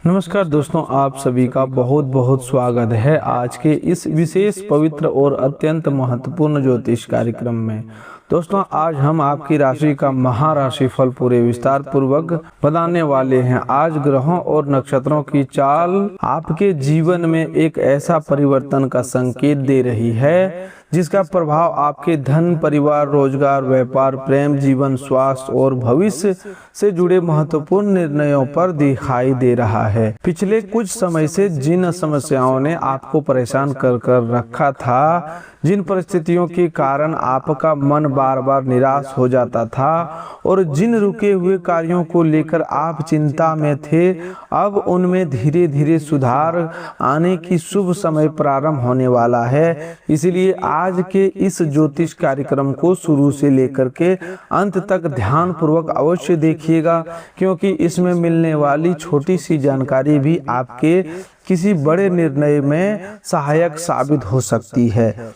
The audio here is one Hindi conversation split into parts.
नमस्कार दोस्तों, आप सभी का बहुत बहुत स्वागत है आज के इस विशेष पवित्र और अत्यंत महत्वपूर्ण ज्योतिष कार्यक्रम में। दोस्तों, आज हम आपकी राशि का महाराशि फल पूरे विस्तार पूर्वक बताने वाले हैं। आज ग्रहों और नक्षत्रों की चाल आपके जीवन में एक ऐसा परिवर्तन का संकेत दे रही है जिसका प्रभाव आपके धन, परिवार, रोजगार, व्यापार, प्रेम जीवन, स्वास्थ्य और भविष्य से जुड़े महत्वपूर्ण निर्णयों पर दिखाई दे रहा है। पिछले कुछ समय से जिन समस्याओं ने आपको परेशान कर रखा था, जिन परिस्थितियों के कारण आपका मन बार बार निराश हो जाता था और जिन रुके हुए कार्यों को लेकर आप चिंता में थे, अब उनमें धीरे धीरे सुधार आने की शुभ समय प्रारंभ होने वाला है। इसलिए आज के इस ज्योतिष कार्यक्रम को शुरू से लेकर के अंत तक ध्यान पूर्वक अवश्य देखिएगा, क्योंकि इसमें मिलने वाली छोटी सी जानकारी भी आपके किसी बड़े निर्णय में सहायक साबित हो सकती है।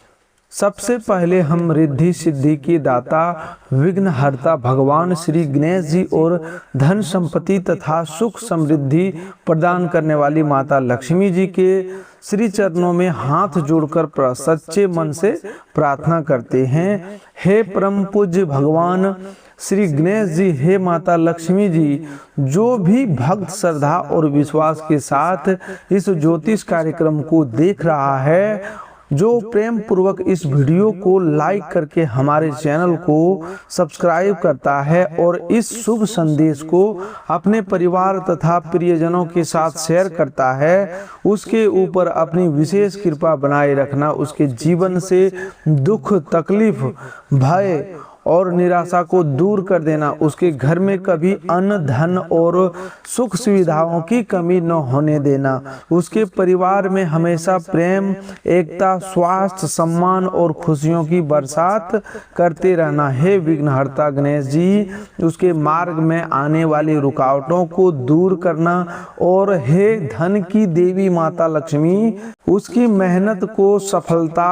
सबसे पहले हम रिद्धि सिद्धि की दाता, विघ्नहर्ता भगवान श्री गणेश जी और धन संपत्ति तथा सुख समृद्धि प्रदान करने वाली माता लक्ष्मी जी के श्री चरणों में हाथ जोड़कर सच्चे मन से प्रार्थना करते हैं। हे परम पूज्य भगवान श्री गणेश जी, हे माता लक्ष्मी जी, जो भी भक्त श्रद्धा और विश्वास के साथ इस ज्योतिष कार्यक्रम को देख रहा है, जो प्रेम पूर्वक इस वीडियो को लाइक करके हमारे चैनल को सब्सक्राइब करता है और इस शुभ संदेश को अपने परिवार तथा प्रियजनों के साथ शेयर करता है, उसके ऊपर अपनी विशेष कृपा बनाए रखना, उसके जीवन से दुख, तकलीफ, भय और निराशा को दूर कर देना, उसके घर में कभी अन्न, धन और सुख सुविधाओं की कमी न होने देना, उसके परिवार में हमेशा प्रेम, एकता, स्वास्थ्य, सम्मान और खुशियों की बरसात करते रहना। हे विघ्नहर्ता गणेश जी, उसके मार्ग में आने वाली रुकावटों को दूर करना और हे धन की देवी माता लक्ष्मी, उसकी मेहनत को सफलता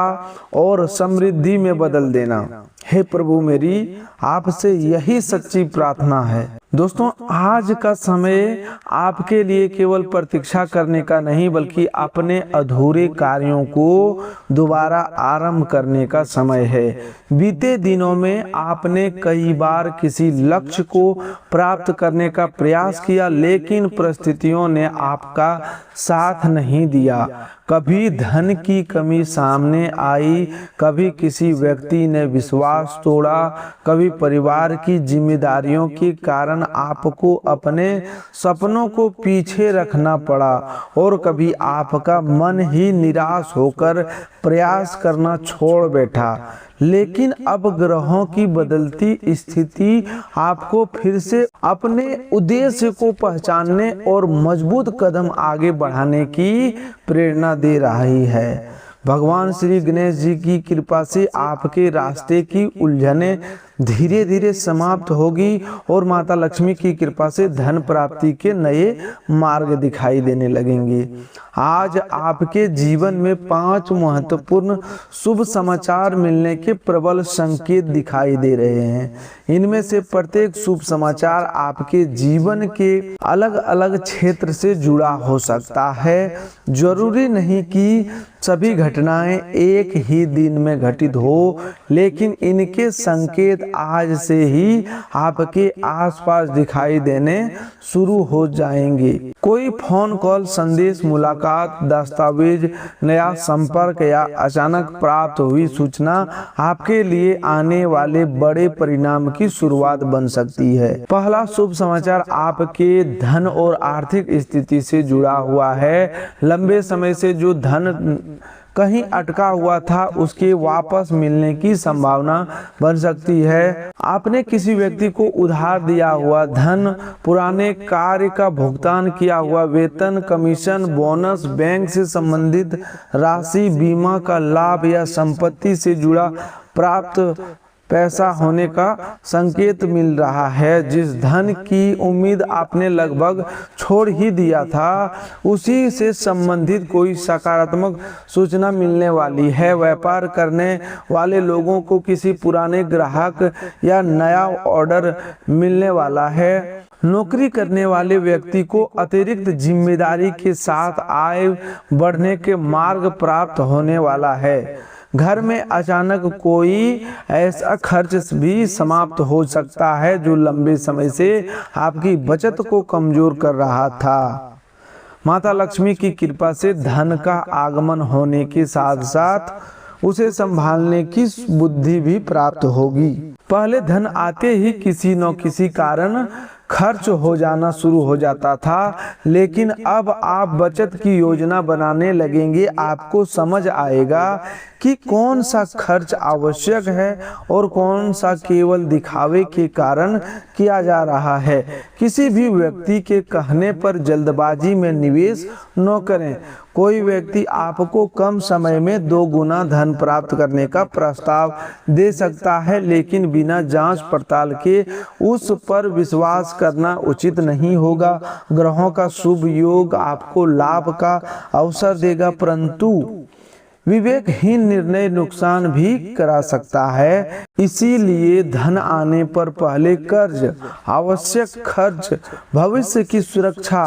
और समृद्धि में बदल देना। हे प्रभु, मेरी आपसे यही सच्ची प्रार्थना है। दोस्तों, आज का समय आपके लिए केवल प्रतीक्षा करने का नहीं, बल्कि अपने अधूरे कार्यों को दोबारा आरंभ करने का समय है। बीते दिनों में आपने कई बार किसी लक्ष्य को प्राप्त करने का प्रयास किया, लेकिन परिस्थितियों ने आपका साथ नहीं दिया। कभी धन की कमी सामने आई, कभी किसी व्यक्ति ने विश्वास तोड़ा, कभी परिवार की जिम्मेदारियों के कारण आपको अपने सपनों को पीछे रखना पड़ा और कभी आपका मन ही निराश होकर प्रयास करना छोड़ बैठा। लेकिन अब ग्रहों की बदलती स्थिति आपको फिर से अपने उद्देश्य को पहचानने और मजबूत कदम आगे बढ़ाने की प्रेरणा दे रही है। भगवान श्री गणेश जी की कृपा से आपके रास्ते की उलझनें धीरे धीरे समाप्त होगी और माता लक्ष्मी की कृपा से धन प्राप्ति के नए मार्ग दिखाई देने लगेंगे। आज आपके जीवन में 5 महत्वपूर्ण शुभ समाचार मिलने के प्रबल संकेत दिखाई दे रहे हैं। इनमें से प्रत्येक शुभ समाचार आपके जीवन के अलग अलग क्षेत्र से जुड़ा हो सकता है। जरूरी नहीं कि सभी घटनाएं एक ही दिन में घटित हो, लेकिन इनके संकेत आज से ही आपके आसपास दिखाई देने शुरू हो जाएंगे। कोई फोन कॉल, संदेश, मुलाकात, दस्तावेज, नया संपर्क या अचानक प्राप्त हुई सूचना आपके लिए आने वाले बड़े परिणाम की शुरुआत बन सकती है। पहला शुभ समाचार आपके धन और आर्थिक स्थिति से जुड़ा हुआ है। लंबे समय से जो धन कहीं अटका हुआ था, उसके वापस मिलने की संभावना बन सकती है। आपने किसी व्यक्ति को उधार दिया हुआ धन, पुराने कार्य का भुगतान किया हुआ वेतन, कमीशन, बोनस, बैंक से संबंधित राशि, बीमा का लाभ या संपत्ति से जुड़ा प्राप्त पैसा होने का संकेत मिल रहा है। जिस धन की उम्मीद आपने लगभग छोड़ ही दिया था, उसी से संबंधित कोई सकारात्मक सूचना मिलने वाली है। व्यापार करने वाले लोगों को किसी पुराने ग्राहक या नया ऑर्डर मिलने वाला है। नौकरी करने वाले व्यक्ति को अतिरिक्त जिम्मेदारी के साथ आय बढ़ने के मार्ग प्राप्त होने वाला है। घर में अचानक कोई ऐसा खर्च भी समाप्त हो सकता है जो लंबे समय से आपकी बचत को कमजोर कर रहा था। माता लक्ष्मी की कृपा से धन का आगमन होने के साथ साथ उसे संभालने की बुद्धि भी प्राप्त होगी। पहले धन आते ही किसी न किसी कारण खर्च हो जाना शुरू हो जाता था, लेकिन अब आप बचत की योजना बनाने लगेंगे। आपको समझ आएगा कि कौन सा खर्च आवश्यक है और कौन सा केवल दिखावे के कारण किया जा रहा है। किसी भी व्यक्ति के कहने पर जल्दबाजी में निवेश न करें। कोई व्यक्ति आपको कम समय में 2 गुना धन प्राप्त करने का प्रस्ताव दे सकता है, लेकिन बिना जांच पड़ताल के उस पर विश्वास करना उचित नहीं होगा। ग्रहों का शुभ योग आपको लाभ का अवसर देगा, परंतु विवेकहीन निर्णय नुकसान भी करा सकता है। इसीलिए धन आने पर पहले कर्ज, आवश्यक खर्च, भविष्य की सुरक्षा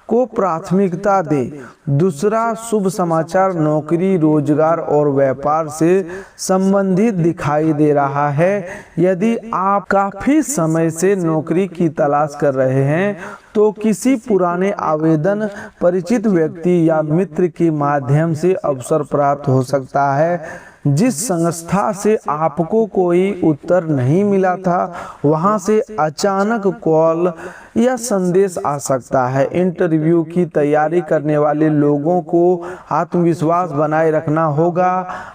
को प्राथमिकता दे। दूसरा शुभ समाचार नौकरी, रोजगार और व्यापार से संबंधित दिखाई दे रहा है। यदि आप काफी समय से नौकरी की तलाश कर रहे हैं तो किसी पुराने आवेदन, परिचित व्यक्ति या मित्र के माध्यम से अवसर प्राप्त हो सकता है। जिस संस्था से आपको कोई उत्तर नहीं मिला था वहां से अचानक कॉल या संदेश आ सकता है। इंटरव्यू की तैयारी करने वाले लोगों को आत्मविश्वास बनाए रखना होगा।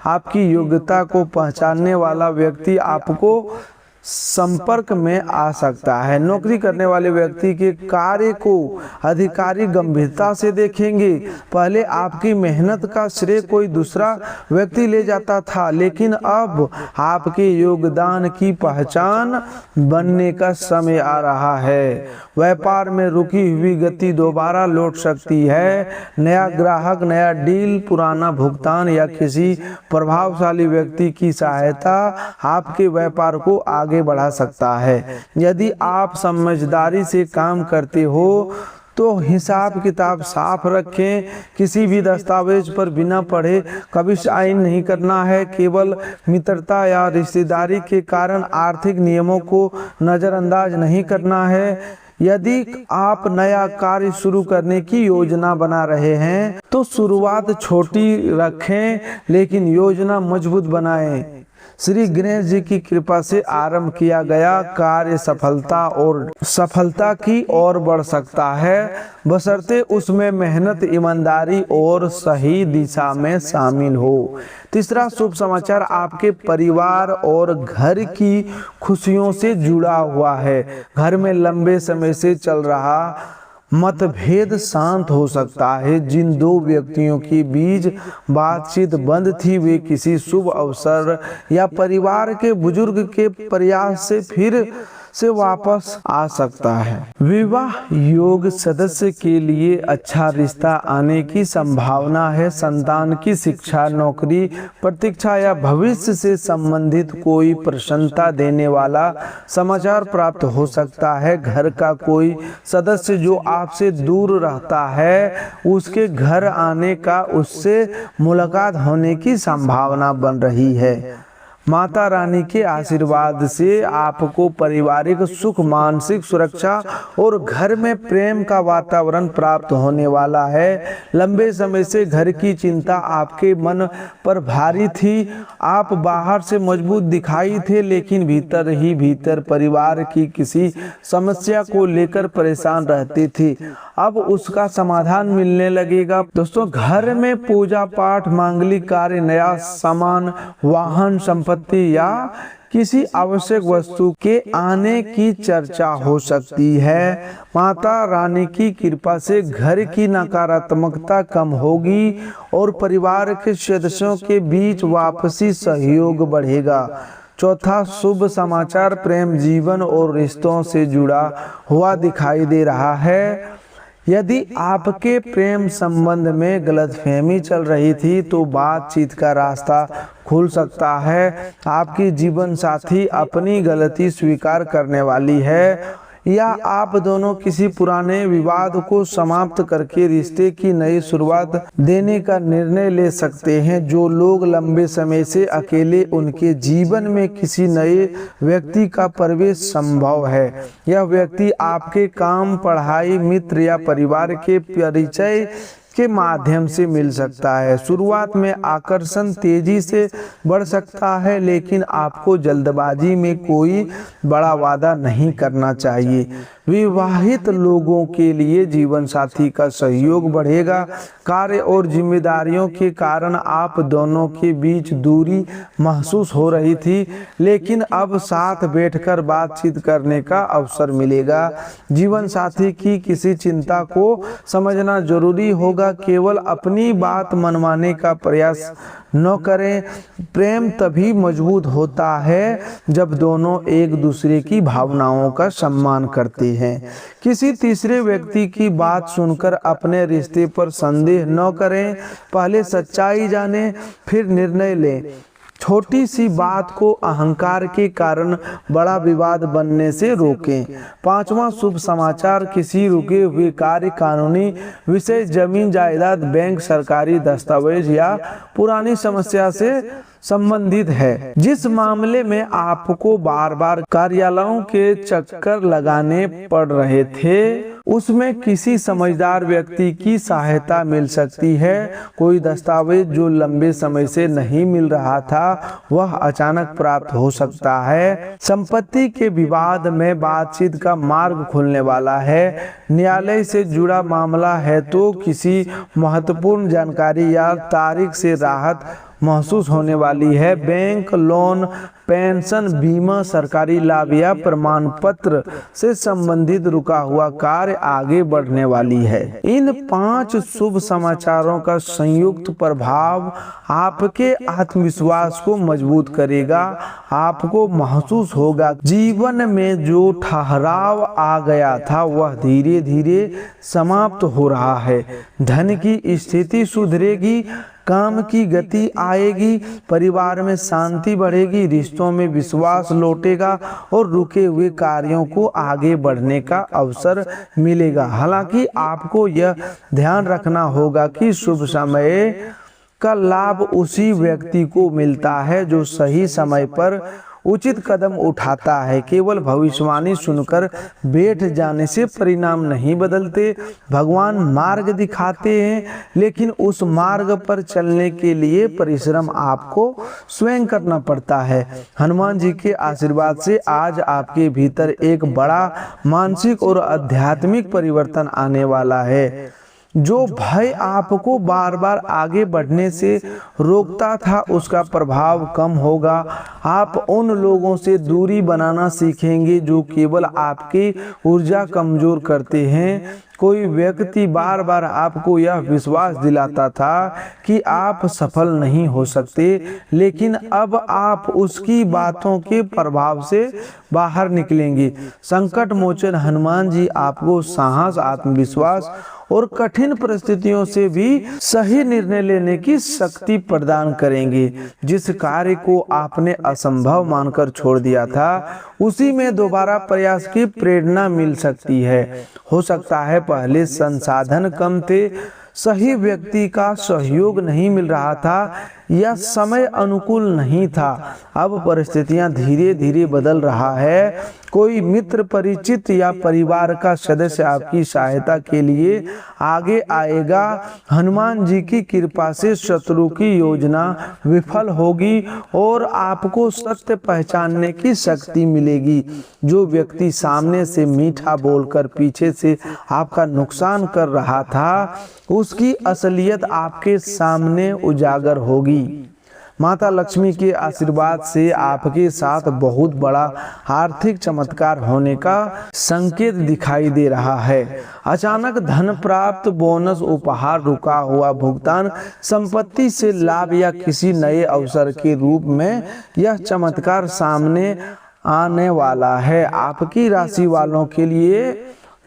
आपकी योग्यता को पहचानने वाला व्यक्ति आपको संपर्क में आ सकता है। नौकरी करने वाले व्यक्ति के कार्य को अधिकारी गंभीरता से देखेंगे। पहले आपकी मेहनत का श्रेय कोई दूसरा व्यक्ति ले जाता था, लेकिन अब आपके योगदान की पहचान बनने का समय आ रहा है। व्यापार में रुकी हुई गति दोबारा लौट सकती है। नया ग्राहक, नया डील, पुराना भुगतान या किसी प्रभावशाली व्यक्ति की सहायता आपके व्यापार को आगे बढ़ा सकता है। यदि आप समझदारी से काम करते हो तो हिसाब किताब साफ रखें। किसी भी दस्तावेज पर बिना पढ़े कभी साइन नहीं करना है। केवल मित्रता या रिश्तेदारी के कारण आर्थिक नियमों को नजरअंदाज नहीं करना है। यदि आप नया कार्य शुरू करने की योजना बना रहे हैं तो शुरुआत छोटी रखें, लेकिन योजना मजबूत बनाएं। श्री गणेश जी की कृपा से आरंभ किया गया कार्य सफलता की ओर बढ़ सकता है, बशर्ते उसमें मेहनत, ईमानदारी और सही दिशा में शामिल हो। तीसरा शुभ समाचार आपके परिवार और घर की खुशियों से जुड़ा हुआ है। घर में लंबे समय से चल रहा मतभेद शांत हो सकता है। जिन 2 व्यक्तियों के बीच बातचीत बंद थी वे किसी शुभ अवसर या परिवार के बुजुर्ग के प्रयास से फिर से वापस आ सकता है। विवाह योग सदस्य के लिए अच्छा रिश्ता आने की संभावना है। संतान की शिक्षा, नौकरी, प्रतीक्षा या भविष्य से संबंधित कोई प्रसन्नता देने वाला समाचार प्राप्त हो सकता है। घर का कोई सदस्य जो आपसे दूर रहता है उसके घर आने का, उससे मुलाकात होने की संभावना बन रही है। माता रानी के आशीर्वाद से आपको पारिवारिक सुख, मानसिक सुरक्षा और घर में प्रेम का वातावरण प्राप्त होने वाला है। लंबे समय से घर की चिंता आपके मन पर भारी थी। आप बाहर से मजबूत दिखाई थे, लेकिन भीतर ही भीतर परिवार की किसी समस्या को लेकर परेशान रहते थे। अब उसका समाधान मिलने लगेगा। दोस्तों, घर में पूजा पाठ, मांगलिक कार्य, नया सामान, वाहन, संपत्ति या किसी आवश्यक वस्तु के आने की चर्चा हो सकती है। माता रानी की कृपा से घर की नकारात्मकता कम होगी और परिवार के सदस्यों के बीच आपसी सहयोग बढ़ेगा। चौथा शुभ समाचार प्रेम जीवन और रिश्तों से जुड़ा हुआ दिखाई दे रहा है। यदि आपके प्रेम संबंध में गलतफहमी चल रही थी तो बातचीत का रास्ता खुल सकता है। आपकी जीवन साथी अपनी गलती स्वीकार करने वाली है। या आप दोनों किसी पुराने विवाद को समाप्त करके रिश्ते की नई शुरुआत देने का निर्णय ले सकते हैं। जो लोग लंबे समय से अकेले, उनके जीवन में किसी नए व्यक्ति का प्रवेश संभव है। यह व्यक्ति आपके काम, पढ़ाई, मित्र या परिवार के परिचय के माध्यम से मिल सकता है। शुरुआत में आकर्षण तेजी से बढ़ सकता है, लेकिन आपको जल्दबाजी में कोई बड़ा वादा नहीं करना चाहिए। विवाहित लोगों के लिए जीवन साथी का सहयोग बढ़ेगा। कार्य और जिम्मेदारियों के कारण आप दोनों के बीच दूरी महसूस हो रही थी, लेकिन अब साथ बैठकर बातचीत करने का अवसर मिलेगा। जीवन साथी की किसी चिंता को समझना जरूरी होगा। केवल अपनी बात मनवाने का प्रयास न करें। प्रेम तभी मजबूत होता है जब दोनों एक दूसरे की भावनाओं का सम्मान करते हैं। किसी तीसरे व्यक्ति की बात सुनकर अपने रिश्ते पर संदेह न करें। पहले सच्चाई जानें, फिर निर्णय लें। छोटी सी बात को अहंकार के कारण बड़ा विवाद बनने से रोकें। पांचवा शुभ समाचार, किसी रुके हुए कार्य, कानूनी विषय, जमीन जायदाद, बैंक, सरकारी दस्तावेज या पुरानी समस्या से संबंधित है। जिस मामले में आपको बार बार कार्यालयों के चक्कर लगाने पड़ रहे थे, उसमें किसी समझदार व्यक्ति की सहायता मिल सकती है। कोई दस्तावेज जो लंबे समय से नहीं मिल रहा था, वह अचानक प्राप्त हो सकता है। संपत्ति के विवाद में बातचीत का मार्ग खुलने वाला है। न्यायालय से जुड़ा मामला है तो किसी महत्वपूर्ण जानकारी या तारीख से राहत महसूस होने वाली है। बैंक, लोन, पेंशन, बीमा, सरकारी लाभ या प्रमाण पत्र से संबंधित रुका हुआ कार्य आगे बढ़ने वाली है। इन 5 शुभ समाचारों का संयुक्त प्रभाव आपके आत्मविश्वास को मजबूत करेगा। आपको महसूस होगा जीवन में जो ठहराव आ गया था वह धीरे धीरे समाप्त हो रहा है। धन की स्थिति सुधरेगी, काम की गति आएगी, परिवार में शांति बढ़ेगी, रिश्तों में विश्वास लौटेगा और रुके हुए कार्यों को आगे बढ़ने का अवसर मिलेगा। हालांकि आपको यह ध्यान रखना होगा कि शुभ समय का लाभ उसी व्यक्ति को मिलता है जो सही समय पर उचित कदम उठाता है। केवल भविष्यवाणी सुनकर बैठ जाने से परिणाम नहीं बदलते। भगवान मार्ग दिखाते हैं, लेकिन उस मार्ग पर चलने के लिए परिश्रम आपको स्वयं करना पड़ता है। हनुमान जी के आशीर्वाद से आज आपके भीतर एक बड़ा मानसिक और आध्यात्मिक परिवर्तन आने वाला है। जो भय आपको बार बार आगे बढ़ने से रोकता था, उसका प्रभाव कम होगा। आप उन लोगों से दूरी बनाना सीखेंगे जो केवल आपकी ऊर्जा कमजोर करते हैं। कोई व्यक्ति बार बार आपको यह विश्वास दिलाता था कि आप सफल नहीं हो सकते, लेकिन अब आप उसकी बातों के प्रभाव से बाहर निकलेंगे। संकट मोचन हनुमान जी आपको साहस, आत्मविश्वास और कठिन परिस्थितियों से भी सही निर्णय लेने की शक्ति प्रदान करेंगे। जिस कार्य को आपने असंभव मानकर छोड़ दिया था, उसी में दोबारा प्रयास की प्रेरणा मिल सकती है। हो सकता है पहले संसाधन कम थे, सही व्यक्ति का सहयोग नहीं मिल रहा था या समय अनुकूल नहीं था। अब परिस्थितियां धीरे धीरे बदल रहा है। कोई मित्र, परिचित या परिवार का सदस्य आपकी सहायता के लिए आगे आएगा। हनुमान जी की कृपा से शत्रु की योजना विफल होगी और आपको सत्य पहचानने की शक्ति मिलेगी। जो व्यक्ति सामने से मीठा बोलकर पीछे से आपका नुकसान कर रहा था, उसकी असलियत आपके सामने उजागर होगी। माता लक्ष्मी के आशीर्वाद से आपके साथ बहुत बड़ा आर्थिक चमत्कार होने का संकेत दिखाई दे रहा है। अचानक धन प्राप्त, बोनस, उपहार, रुका हुआ भुगतान, संपत्ति से लाभ या किसी नए अवसर के रूप में यह चमत्कार सामने आने वाला है। आपकी राशि वालों के लिए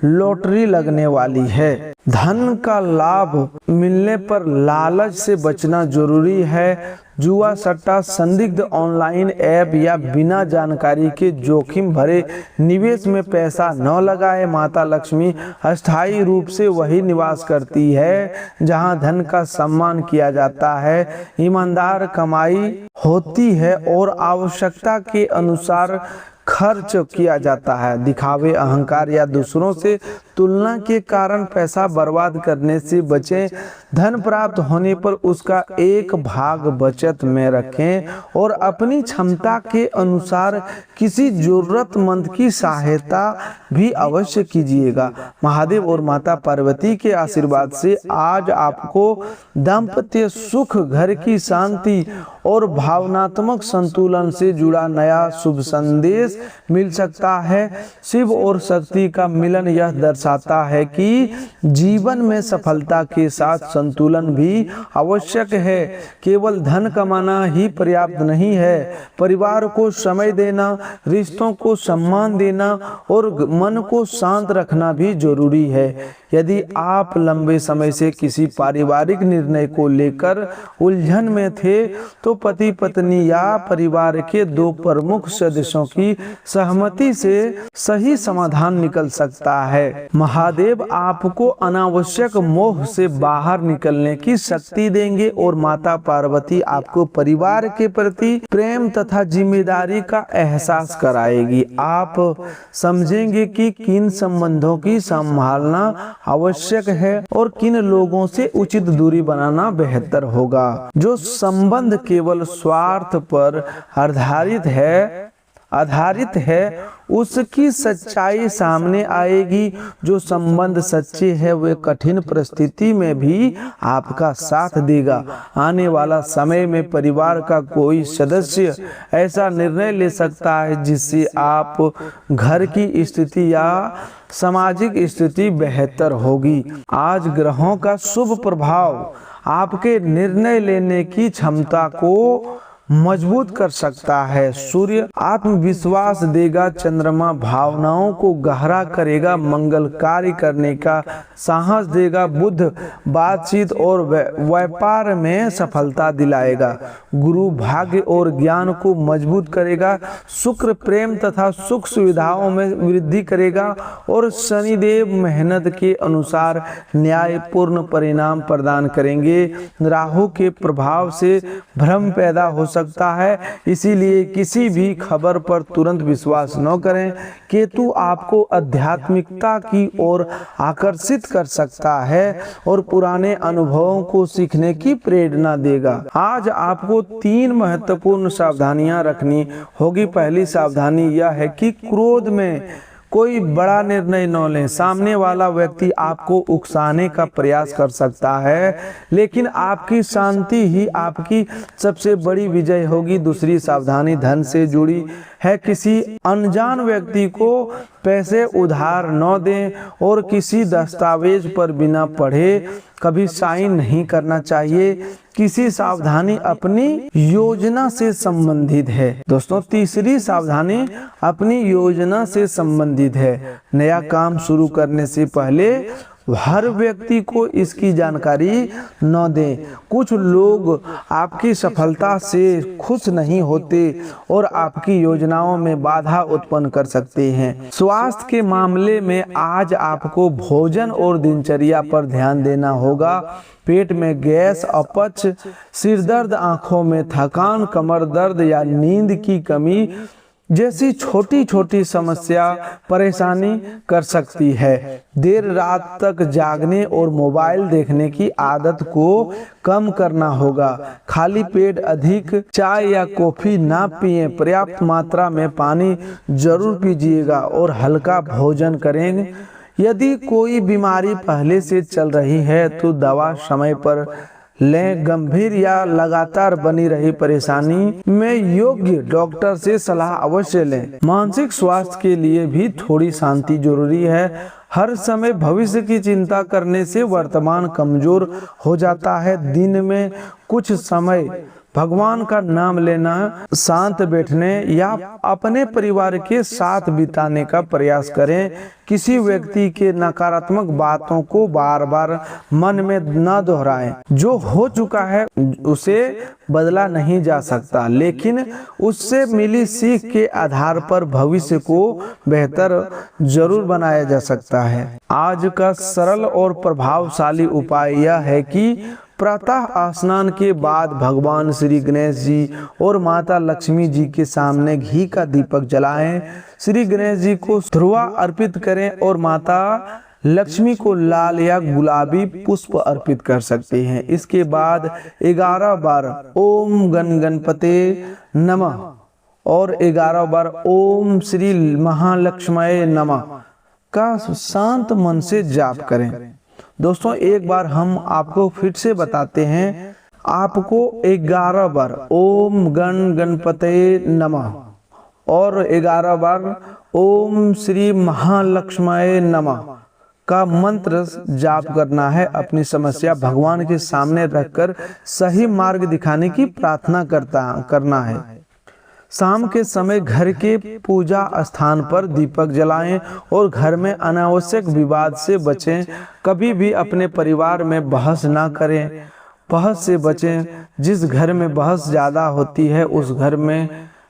लॉटरी लगने वाली है। धन का लाभ मिलने पर लालच से बचना जरूरी है। जुआ, सट्टा, संदिग्ध ऑनलाइन ऐप या बिना जानकारी के जोखिम भरे निवेश में पैसा न लगाए। माता लक्ष्मी अस्थायी रूप से वही निवास करती है जहां धन का सम्मान किया जाता है, ईमानदार कमाई होती है और आवश्यकता के अनुसार खर्च किया जाता है। दिखावे, अहंकार या दूसरों से तुलना के कारण पैसा बर्बाद करने से बचें। धन प्राप्त होने पर उसका एक भाग बचत में रखें और अपनी क्षमता के अनुसार किसी जरूरतमंद की सहायता भी अवश्य कीजिएगा। महादेव और माता पार्वती के आशीर्वाद से आज आपको दाम्पत्य सुख, घर की शांति और भावनात्मक संतुलन से जुड़ा नया शुभ संदेश मिल सकता है। शिव और शक्ति का मिलन यह दर्शाता है कि जीवन में सफलता के साथ संतुलन भी आवश्यक है। केवल धन कमाना ही पर्याप्त नहीं है, परिवार को समय देना, रिश्तों को सम्मान देना और मन को शांत रखना भी जरूरी है। यदि आप लंबे समय से किसी पारिवारिक निर्णय को लेकर उलझन में थे तो पति पत्नी या परिवार के दो प्रमुख सदस्यों की सहमति से सही समाधान निकल सकता है। महादेव आपको अनावश्यक मोह से बाहर निकलने की शक्ति देंगे और माता पार्वती आपको परिवार के प्रति प्रेम तथा जिम्मेदारी का एहसास कराएगी। आप समझेंगे कि किन संबंधों की संभालना आवश्यक है और किन लोगों से उचित दूरी बनाना बेहतर होगा। जो संबंध केवल स्वार्थ पर आधारित है उसकी सच्चाई सामने आएगी। जो संबंध सच्चे हैं वे कठिन परिस्थिति में भी आपका साथ देगा। आने वाला समय में परिवार का कोई सदस्य ऐसा निर्णय ले सकता है जिससे आप घर की स्थिति या सामाजिक स्थिति बेहतर होगी। आज ग्रहों का शुभ प्रभाव आपके निर्णय लेने की क्षमता को मजबूत कर सकता है। सूर्य आत्मविश्वास देगा, चंद्रमा भावनाओं को गहरा करेगा, मंगल कार्य करने का साहस देगा, बुध बातचीत और व्यापार में सफलता दिलाएगा, गुरु भाग्य और ज्ञान को मजबूत करेगा, शुक्र प्रेम तथा सुख सुविधाओं में वृद्धि करेगा और शनिदेव मेहनत के अनुसार न्यायपूर्ण परिणाम प्रदान करेंगे। राहु के प्रभाव से भ्रम पैदा हो सकता है, इसीलिए किसी भी खबर पर तुरंत विश्वास न करें। केतु आपको आध्यात्मिकता की ओर आकर्षित कर सकता है और पुराने अनुभवों को सीखने की प्रेरणा देगा। आज आपको 3 महत्वपूर्ण सावधानियां रखनी होगी। पहली सावधानी यह है कि क्रोध में कोई बड़ा निर्णय न लें। सामने वाला व्यक्ति आपको उकसाने का प्रयास कर सकता है, लेकिन आपकी शांति ही आपकी सबसे बड़ी विजय होगी। दूसरी सावधानी धन से जुड़ी है। किसी अनजान व्यक्ति को पैसे उधार न दें और किसी दस्तावेज पर बिना पढ़े कभी साइन नहीं करना चाहिए। किसी सावधानी अपनी योजना से संबंधित है। दोस्तों, तीसरी सावधानी अपनी योजना से संबंधित है। नया काम शुरू करने से पहले हर व्यक्ति को इसकी जानकारी न दें। कुछ लोग आपकी सफलता से खुश नहीं होते और आपकी योजनाओं में बाधा उत्पन्न कर सकते हैं। स्वास्थ्य के मामले में आज आपको भोजन और दिनचर्या पर ध्यान देना होगा। पेट में गैस, अपच, सिरदर्द, आंखों में थकान, कमर दर्द या नींद की कमी जैसी छोटी छोटी समस्या परेशानी कर सकती है। देर रात तक जागने और मोबाइल देखने की आदत को कम करना होगा। खाली पेट अधिक चाय या कॉफी ना पिएं। पर्याप्त मात्रा में पानी जरूर पीजिएगा और हल्का भोजन करें। यदि कोई बीमारी पहले से चल रही है तो दवा समय पर लें। गंभीर या लगातार बनी रही परेशानी में योग्य डॉक्टर से सलाह अवश्य लें। मानसिक स्वास्थ्य के लिए भी थोड़ी शांति जरूरी है। हर समय भविष्य की चिंता करने से वर्तमान कमजोर हो जाता है। दिन में कुछ समय भगवान का नाम लेना, शांत बैठने या अपने परिवार के साथ बिताने का प्रयास करें। किसी व्यक्ति के नकारात्मक बातों को बार बार मन में न दोहराएं। जो हो चुका है उसे बदला नहीं जा सकता, लेकिन उससे मिली सीख के आधार पर भविष्य को बेहतर जरूर बनाया जा सकता है। आज का सरल और प्रभावशाली उपाय यह है कि प्रातः स्नान के बाद भगवान श्री गणेश जी और माता लक्ष्मी जी के सामने घी का दीपक जलाएं। श्री गणेश जी को ध्रुवा अर्पित करें और माता लक्ष्मी को लाल या गुलाबी पुष्प अर्पित कर सकते हैं। इसके बाद 11 बार ओम गण गणपते नमः और 11 बार ओम श्री महालक्ष्मये नमः का शांत मन से जाप करें। दोस्तों, एक बार हम आपको फिर से बताते हैं। आपको 11 बार ओम गण गणपते नमः और 11 बार ओम श्री महालक्ष्मये नमः का मंत्र जाप करना है। अपनी समस्या भगवान के सामने रखकर सही मार्ग दिखाने की प्रार्थना करना है। शाम के समय घर के पूजा स्थान पर दीपक जलाएं और घर में अनावश्यक विवाद से बचें। कभी भी अपने परिवार में बहस ना करें, बहस से बचें। जिस घर में बहस ज़्यादा होती है उस घर में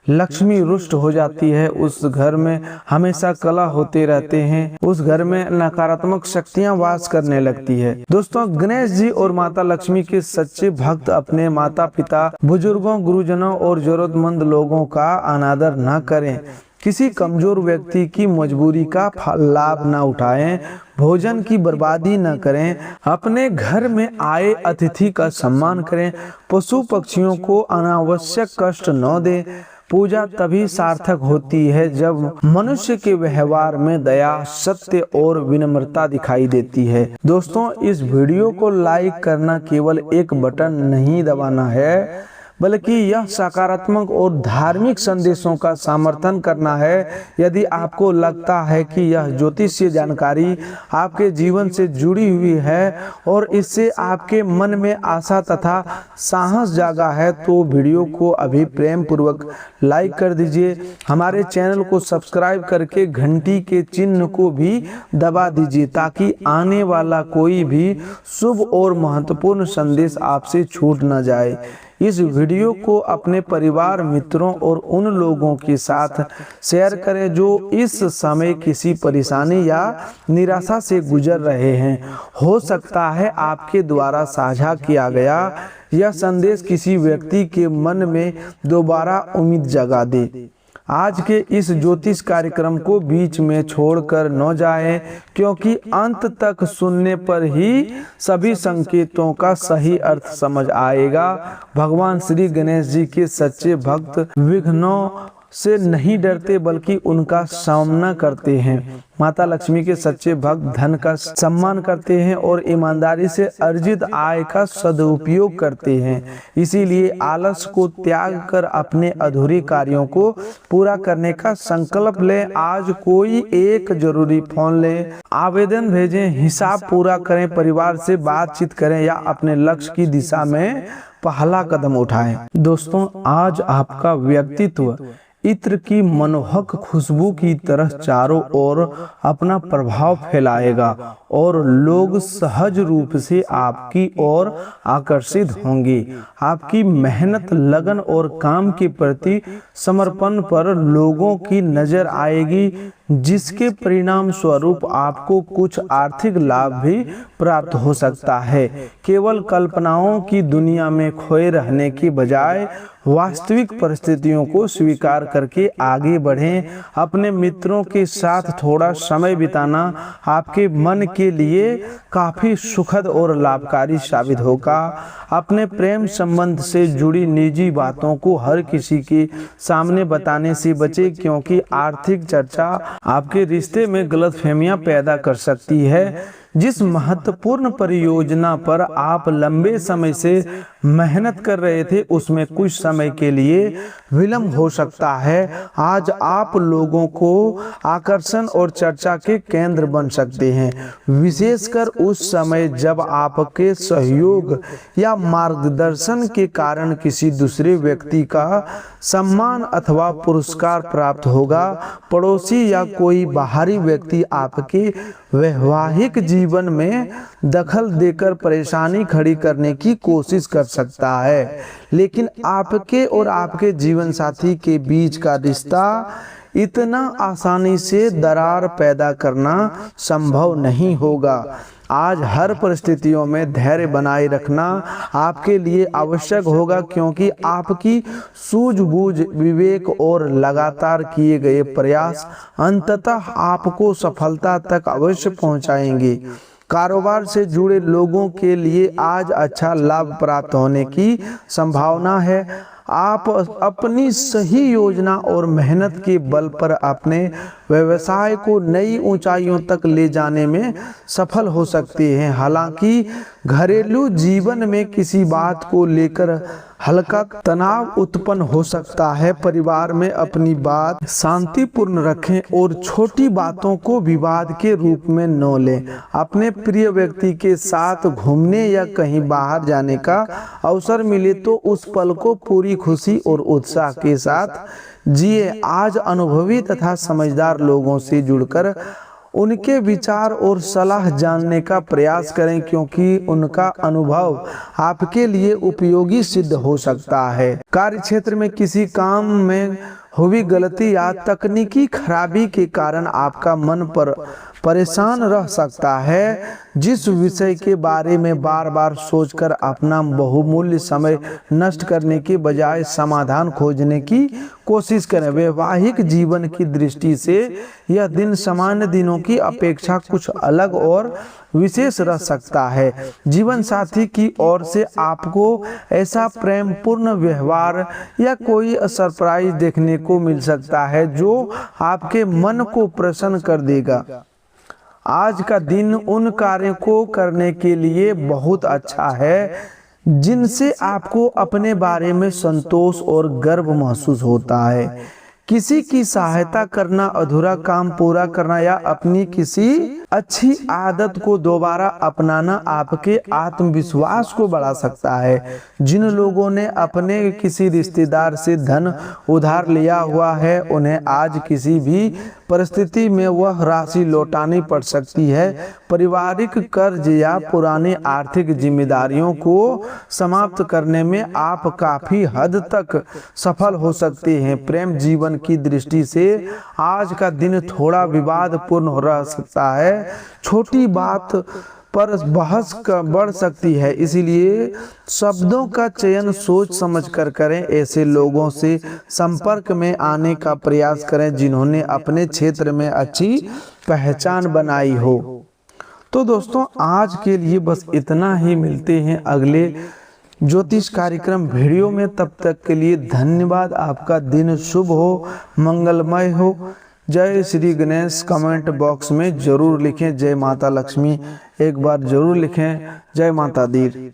लक्ष्मी रुष्ट हो जाती है, उस घर में हमेशा कलह होते रहते हैं, उस घर में नकारात्मक शक्तियां वास करने लगती है। दोस्तों, गणेश जी और माता लक्ष्मी के सच्चे भक्त अपने माता पिता, बुजुर्गों, गुरुजनों और जरूरतमंद लोगों का अनादर न करें। किसी कमजोर व्यक्ति की मजबूरी का लाभ न उठाएं, भोजन की बर्बादी न करें, अपने घर में आए अतिथि का सम्मान करें, पशु पक्षियों को अनावश्यक कष्ट न दें। पूजा तभी सार्थक होती है जब मनुष्य के व्यवहार में दया, सत्य और विनम्रता दिखाई देती है। दोस्तों, इस वीडियो को लाइक करना केवल एक बटन नहीं दबाना है, बल्कि यह सकारात्मक और धार्मिक संदेशों का समर्थन करना है। यदि आपको लगता है कि यह ज्योतिषीय जानकारी आपके जीवन से जुड़ी हुई है और इससे आपके मन में आशा तथा साहस जागा है, तो वीडियो को अभी प्रेम पूर्वक लाइक कर दीजिए। हमारे चैनल को सब्सक्राइब करके घंटी के चिन्ह को भी दबा दीजिए ताकि आने वाला कोई भी शुभ और महत्वपूर्ण संदेश आपसे छूट न जाए। इस वीडियो को अपने परिवार, मित्रों और उन लोगों के साथ शेयर करें जो इस समय किसी परेशानी या निराशा से गुजर रहे हैं। हो सकता है आपके द्वारा साझा किया गया यह संदेश किसी व्यक्ति के मन में दोबारा उम्मीद जगा दे। आज के इस ज्योतिष कार्यक्रम को बीच में छोड़कर न जाएं, क्योंकि अंत तक सुनने पर ही सभी संकेतों का सही अर्थ समझ आएगा। भगवान श्री गणेश जी के सच्चे भक्त विघ्नों से नहीं डरते बल्कि उनका सामना करते हैं। माता लक्ष्मी के सच्चे भक्त धन का सम्मान करते हैं और ईमानदारी से अर्जित आय का सदुपयोग करते हैं। इसीलिए आलस को त्याग कर अपने अधूरे कार्यों को पूरा करने का संकल्प लें। आज कोई एक जरूरी फोन लें, आवेदन भेजें, हिसाब पूरा करें, परिवार से बातचीत करें या अपने लक्ष्य की दिशा में पहला कदम उठाएं। दोस्तों, आज आपका व्यक्तित्व इत्र की मनोहक खुशबू की तरह चारों ओर अपना प्रभाव फैलाएगा और लोग सहज रूप से आपकी ओर आकर्षित होंगे। आपकी मेहनत, लगन और काम के प्रति समर्पण पर लोगों की नजर आएगी, जिसके परिणाम स्वरूप आपको कुछ आर्थिक लाभ भी प्राप्त हो सकता है। केवल कल्पनाओं की दुनिया में खोए रहने के बजाय वास्तविक परिस्थितियों को स्वीकार करके आगे बढ़ें। अपने मित्रों के साथ थोड़ा समय बिताना आपके मन के लिए काफी सुखद और लाभकारी साबित होगा। अपने प्रेम संबंध से जुड़ी निजी बातों को हर किसी के सामने बताने से बचें, क्योंकि आर्थिक चर्चा आपके रिश्ते में गलतफहमियां पैदा कर सकती है। जिस महत्वपूर्ण परियोजना पर आप लंबे समय से मेहनत कर रहे थे उसमें कुछ समय के लिए विलंब हो सकता है। आज आप लोगों को आकर्षण और चर्चा के केंद्र बन सकते हैं, विशेषकर उस समय जब आपके सहयोग या मार्गदर्शन के कारण किसी दूसरे व्यक्ति का सम्मान अथवा पुरस्कार प्राप्त होगा। पड़ोसी या कोई बाहरी व्यक्ति आपके वैवाहिक जीवन में दखल देकर परेशानी खड़ी करने की कोशिश कर सकता है, लेकिन आपके और आपके जीवन साथी के बीच का रिश्ता इतना आसानी से दरार पैदा करना संभव नहीं होगा। आज हर परिस्थितियों में धैर्य बनाए रखना आपके लिए आवश्यक होगा, क्योंकि आपकी सूझबूझ, विवेक और लगातार किए गए प्रयास अंततः आपको सफलता तक अवश्य पहुंचाएंगे। कारोबार से जुड़े लोगों के लिए आज अच्छा लाभ प्राप्त होने की संभावना है। आप अपनी सही योजना और मेहनत के बल पर अपने व्यवसाय को नई ऊंचाइयों तक ले जाने में सफल हो सकते हैं। हालांकि घरेलू जीवन में किसी बात को लेकर हल्का तनाव उत्पन्न हो सकता है। परिवार में अपनी बात शांतिपूर्ण रखें और छोटी बातों को विवाद के रूप में न लें। अपने प्रिय व्यक्ति के साथ घूमने या कहीं बाहर जाने का अवसर मिले तो उस पल को पूरी खुशी और उत्साह के साथ जिए। आज अनुभवी तथा समझदार लोगों से जुड़कर उनके विचार और सलाह जानने का प्रयास करें, क्योंकि उनका अनुभव आपके लिए उपयोगी सिद्ध हो सकता है। कार्यक्षेत्र में किसी काम में हुई गलती या तकनीकी खराबी के कारण आपका मन पर परेशान रह सकता है। जिस विषय के बारे में बार बार सोचकर अपना बहुमूल्य समय नष्ट करने के बजाय समाधान खोजने की कोशिश करें। वैवाहिक जीवन की दृष्टि से यह दिन सामान्य दिनों की अपेक्षा कुछ अलग और विशेष रह सकता है। जीवन साथी की ओर से आपको ऐसा प्रेमपूर्ण व्यवहार या कोई सरप्राइज देखने को मिल सकता है जो आपके मन को प्रसन्न कर देगा। आज का दिन उन कार्यों को करने के लिए बहुत अच्छा है जिनसे आपको अपने बारे में संतोष और गर्व महसूस होता है। किसी की सहायता करना, अधूरा काम पूरा करना या अपनी किसी अच्छी आदत को दोबारा अपनाना आपके आत्मविश्वास को बढ़ा सकता है। जिन लोगों ने अपने किसी रिश्तेदार से धन उधार लिया हुआ है, उन्हें आज किसी भी परिस्थिति में वह राशि लौटानी पड़ सकती है। पारिवारिक कर्ज या पुरानी आर्थिक जिम्मेदारियों को समाप्त करने में आप काफी हद तक सफल हो सकते हैं। प्रेम जीवन की दृष्टि से आज का दिन थोड़ा विवादपूर्ण रह सकता है। छोटी बात पर बहस बढ़ सकती है, इसीलिए शब्दों का चयन सोच समझ कर करें। ऐसे लोगों से संपर्क में आने का प्रयास करें जिन्होंने अपने क्षेत्र में अच्छी पहचान बनाई हो। तो दोस्तों, आज के लिए बस इतना ही। मिलते हैं अगले ज्योतिष कार्यक्रम वीडियो में। तब तक के लिए धन्यवाद। आपका दिन शुभ हो, मंगलमय हो। जय श्री गणेश कमेंट बॉक्स में जरूर लिखें। जय माता लक्ष्मी एक बार जरूर लिखें। जय माता दी।